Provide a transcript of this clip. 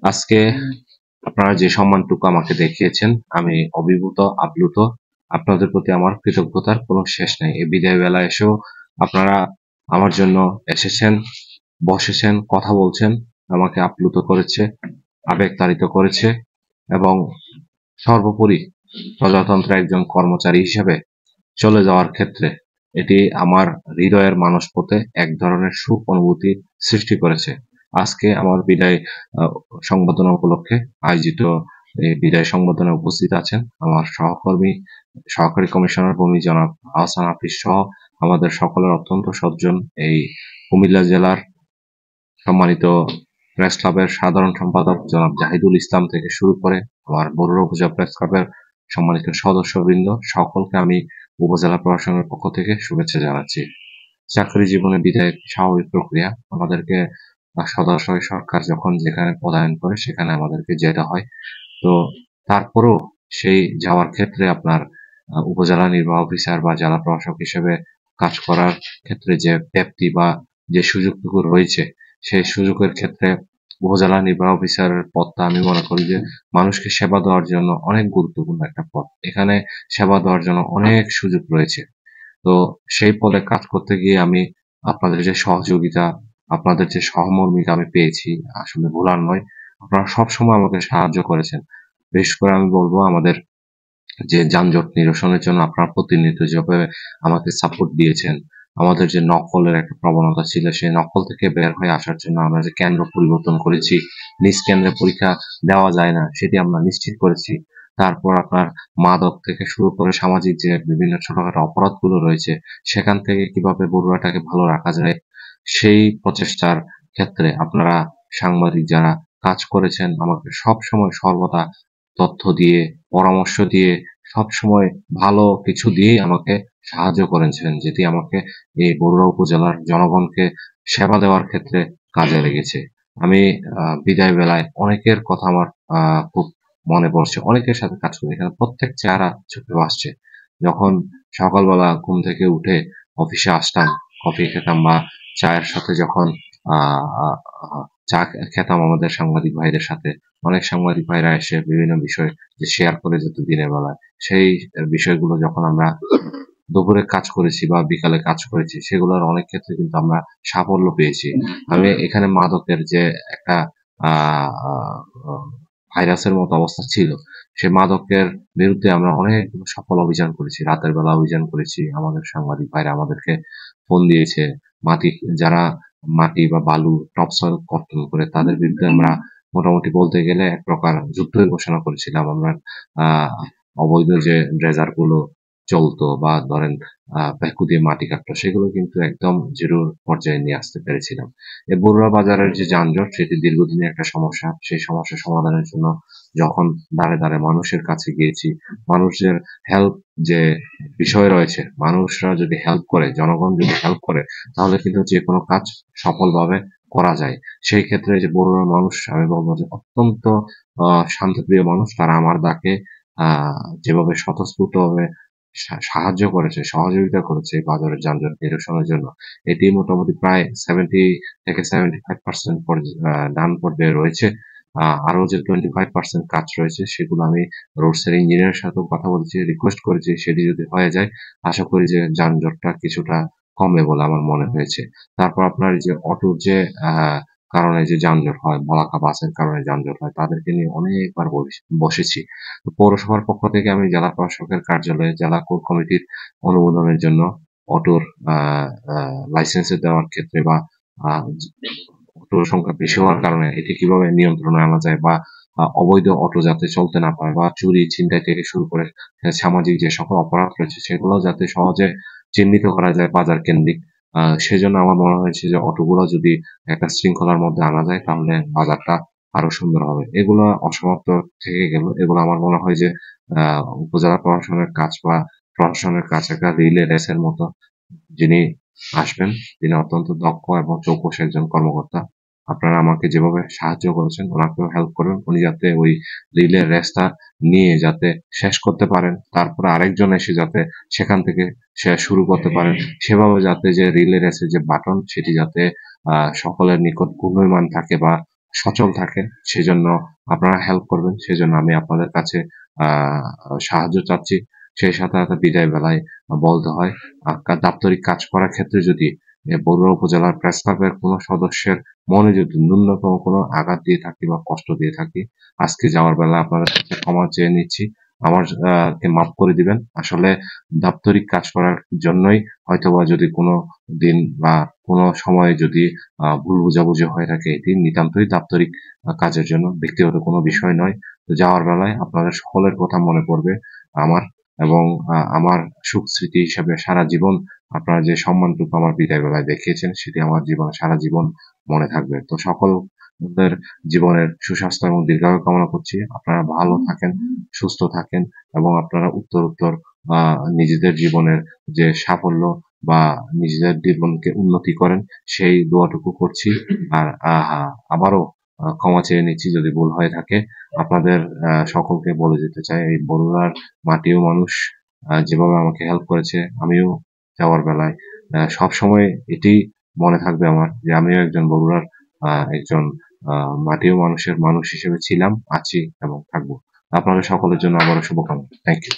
আজকে আপনারা যে সম্মানটুকু আমাকে দেখিয়েছেন, আমি অভিভূত, আপ্লুত। আপনাদের প্রতি আমার কৃতজ্ঞতার কোনো শেষ নেই। এই বিদায় বেলা এসেও আপনারা আমার জন্য এসেছেন, বসেছেন, কথা বলছেন, আমাকে আপ্লুত করেছে, আবেগতাড়িত করেছে এবং সর্বোপরি প্রজাতন্ত্রের একজন কর্মচারী হিসেবে চলে যাওয়ার ক্ষেত্রে এটি আমার হৃদয়ের মানসপটে এক ধরনের সুখ অনুভূতি সৃষ্টি করেছে। আজকে আমার বিদায় সংবর্ধনা উপলক্ষে আয়োজিত এই বিদায় সংবর্ধনায় উপস্থিত আছেন আমার সহকর্মী, সহকারী কমিশনার ভূমি জনাব আহসান হাফিজ সহ আমাদের সকলের অত্যন্ত সজ্জন এই কুমিল্লা জেলার সম্মানিত প্রেস ক্লাবের সাধারণ সম্পাদক জনাব জাহিদুল ইসলাম থেকে শুরু করে আমার বরুড়া উপজেলা প্রেস ক্লাবের সম্মানিত সদস্যবৃন্দ সকলকে আমি উপজেলা প্রশাসনের পক্ষ থেকে শুভেচ্ছা জানাচ্ছি। চাকরি জীবনে বিদায় স্বাভাবিক প্রক্রিয়া। আমাদেরকে সদাশয় সরকার যখন যেখানে পদায়ন করে সেখানে আমাদেরকে যেতে হয়। তো তারপরেও সেই যাওয়ার ক্ষেত্রে আপনার উপজেলা নির্বাহী অফিসার বা জেলা প্রশাসক হিসেবে কাজ করার ক্ষেত্রে যে ব্যাপ্তি বা যে সুযোগটুকু রয়েছে সেই সুযোগের ক্ষেত্রে উপজেলা নির্বাহী অফিসারের পদটা আমি মনে করি যে মানুষকে সেবা দেওয়ার জন্য অনেক গুরুত্বপূর্ণ একটা পদ। এখানে সেবা দেওয়ার জন্য অনেক সুযোগ রয়েছে। তো সেই পদে কাজ করতে গিয়ে আমি আপনাদের যে সহযোগিতা, আপনাদের যে সহমর্মিতা আমি পেয়েছি আসলে ভোলার নয়। আপনারা সবসময় আমাকে সাহায্য করেছেন। বিশেষ করে আমি বলবো আমাদের যে যানজট নিরসনের জন্য আপনারা প্রতিনিয়ত যেভাবে আমাকে সাপোর্ট দিয়েছেন, আমাদের যে নকলের একটা প্রবণতা ছিল সেই নকল থেকে বের হয়ে আসার জন্য আমরা যে কেন্দ্র পরিবর্তন করেছি, নিজ কেন্দ্রে পরীক্ষা দেওয়া যায় না সেটি আমরা নিশ্চিত করেছি। তারপর আপনার মাদক থেকে শুরু করে সামাজিক যে বিভিন্ন ছোটখাটো অপরাধগুলো রয়েছে সেখান থেকে কিভাবে বড়ুয়াটাকে ভালো রাখা যায় সেই প্রচেষ্টার ক্ষেত্রে আপনারা সাংবাদিক যারা কাজ করেছেন আমাকে সবসময় সর্বদা তথ্য দিয়ে, পরামর্শ দিয়ে, সবসময় ভালো কিছু দিয়েই আমাকে সাহায্য করেছেন, যেটি আমাকে এই বরুড়া উপজেলার জনগণকে সেবা দেওয়ার ক্ষেত্রে কাজে লেগেছে। আমি বিদায় বেলায় অনেকের কথা আমার খুব মনে পড়ছে। অনেকের সাথে কাজ করি। এখানে প্রত্যেক চেহারা চোখে ভাসছে। যখন সকালবেলা ঘুম থেকে উঠে অফিসে আসতাম, কফি খেতাম বা চায়ের সাথে যখন আ আ আ চা খেতাম আমাদের সাংবাদিক ভাইদের সাথে। অনেক সাংবাদিক ভাইরা এসে বিভিন্ন বিষয় যে শেয়ার করে যেত দিনের বেলায়। সেই বিষয়গুলো যখন আমরা দুপুরে কাজ করেছি বা বিকালে কাজ করেছি সেগুলোর অনেক ক্ষেত্রে কিন্তু আমরা সাফল্য পেয়েছি। আমি এখানে মাদকের যে একটা আ আ আ ভাইরাসের মতো অবস্থা ছিল, সে মাদকের বিরুদ্ধে আমরা অনেকগুলো সফল অভিযান করেছি। রাতের বেলা অভিযান করেছি। আমাদের সাংবাদিক ভাইরা আমাদেরকে ফোন দিয়েছে। মাটি যারা মাটি বা বালু টপ সয়েল কর্তন করে তাদের বিরুদ্ধে আমরা মোটামুটি বলতে গেলে এক প্রকার যুদ্ধই ঘোষণা করেছিলাম। আমরা আ অবৈধ যে ড্রেজার গুলো চলতো বা ধরেন ব্যাকহো দিয়ে মাটি কাটতো সেগুলো কিন্তু একদম জিরো পর্যায়ে নিয়ে আসতে পেরেছিলাম। এই বড়ুয়া বাজারের যে যানজট সেটি দীর্ঘদিনের একটা সমস্যা। সেই সমস্যা সমাধানের জন্য যখন দাঁড়ে, দাঁড়ে মানুষের কাছে গিয়েছি, মানুষের হেল্প যে বিষয় রয়েছে, মানুষরা যদি হেল্প করে, জনগণ যদি হেল্প করে তাহলে কিন্তু যেকোনো কাজ সফলভাবে করা যায়। সেই ক্ষেত্রে যে বড়ুয়ার মানুষ আমি বলব যে অত্যন্ত শান্তপ্রিয় মানুষ। তারা আমার ডাকে আ যেভাবে স্বতঃস্ফূর্তভাবে সাহায্য করেছে, সহযোগিতা করেছে এই বাজারের যানজট নিরসনের জন্য। এটি মোটামুটি প্রায় 70 থেকে 75% ডান পর্যায়ে রয়েছে। আরো যে 25% কাজ রয়েছে সেগুলো আমি রোডসের ইঞ্জিনিয়ারের সাথেও কথা বলেছি, রিকোয়েস্ট করেছি সেটি যদি হয়ে যায় আশা করি যে যানজটটা কিছুটা কমবে বলে আমার মনে হয়েছে। তারপর আপনার এই যে অটোর যে আ কারণে যে যানজট হয়, বলাকা বাসের কারণে যানজট হয় তাদেরকে নিয়ে অনেকবার বসেছি। পৌরসভার পক্ষ থেকে আমি জেলা প্রশাসকের কার্যালয়ে জেলা কোর কমিটির অনুমোদনের জন্য অটোর আ আ লাইসেন্স দেওয়ার ক্ষেত্রে বা আ অটোর সংখ্যা বেশি হওয়ার কারণে এটি কিভাবে নিয়ন্ত্রণে আনা যায় বা অবৈধ অটো যাতে চলতে না পারে বা চুরি, ছিনতাই থেকে শুরু করে সামাজিক যে সকল অপরাধ রয়েছে সেগুলো যাতে সহজে চিহ্নিত করা যায় বাজার কেন্দ্রিক। সেজন্য আমার মনে হয়েছে যে অটোগুলো যদি একটা শৃঙ্খলার মধ্যে আনা যায় তাহলে বাজারটা আরো সুন্দর হবে। এগুলো অসমাপ্ত থেকে গেল। এগুলো আমার মনে হয় যে আ উপজেলা প্রশাসনের কাজ বা প্রশাসনের কাজ একটা রিলে রেসের মতো। যিনি আসবেন তিনি অত্যন্ত দক্ষ এবং চৌকস একজন কর্মকর্তা। আপনারা আমাকে যেভাবে সাহায্য করেছেন ওনাকেও হেল্প করবেন। উনি যাতে ওই রিলে রেসটা নিয়ে যাতে শেষ করতে পারেন, তারপরে আরেকজন এসে যাতে সেখান থেকে সে শুরু করতে পারেন। সেভাবে যাতে যে রিলে রেসের যে বাটন সেটি যাতে সকলের নিকট ঘূর্ণয়মান থাকে বা সচল থাকে, সেজন্য আপনারা হেল্প করবেন, সেজন্য আমি আপনাদের কাছে আহ সাহায্য চাচ্ছি। সেই সাথে সাথে বিদায় বেলায় বলতে হয়, দাপ্তরিক কাজ করার ক্ষেত্রে যদি বরুড়া উপজেলার প্রেস ক্লাবের কোনো সদস্যের মনে যদি ন্যূনতম কোনো আঘাত দিয়ে থাকি বা কষ্ট দিয়ে থাকি, আজকে যাওয়ার বেলা আপনাদের কাছে ক্ষমা চেয়ে নিচ্ছি। আমার কে মাফ করে দিবেন। আসলে দাপ্তরিক কাজ করার জন্যই হয়তোবা যদি কোনো দিন বা কোনো সময়ে যদি ভুল বোঝাবুঝি হয়ে থাকে, এটি নিতান্তই দাপ্তরিক কাজের জন্য, ব্যক্তিগত কোনো বিষয় নয়। তো যাওয়ার বেলায় আপনাদের সকলের কথা মনে পড়বে আমার, এবং আমার সুখ স্মৃতি হিসাবে সারা জীবন আপনারা যে সম্মানটুকু আমার বিদায় বেলায় দেখিয়েছেন, সেটি আমার জীবনে সারা জীবন মনে থাকবে। তো সকলের জীবনের সুস্বাস্থ্য এবং দীর্ঘায়ু কামনা করছি। আপনারা ভালো থাকেন, সুস্থ থাকেন, এবং আপনারা উত্তর নিজেদের জীবনের যে সাফল্য বা নিজেদের জীবনকে উন্নতি করেন, সেই দোয়াটুকু করছি। আর আবারও ক্ষমা চেয়ে নিচ্ছি যদি ভুল হয়ে থাকে। আপনাদের সকলকে বলে যেতে চাই, এই বরুড়ার মাটি ও মানুষ যেভাবে আমাকে হেল্প করেছে, আমিও যাওয়ার বেলায় সবসময় এটি মনে থাকবে আমার, যে আমিও একজন বরুড়ার একজন মাটি ও মানুষের মানুষ হিসেবে ছিলাম, আছি এবং থাকবো। আপনাদের সকলের জন্য আবারও শুভকামনা। Thank you.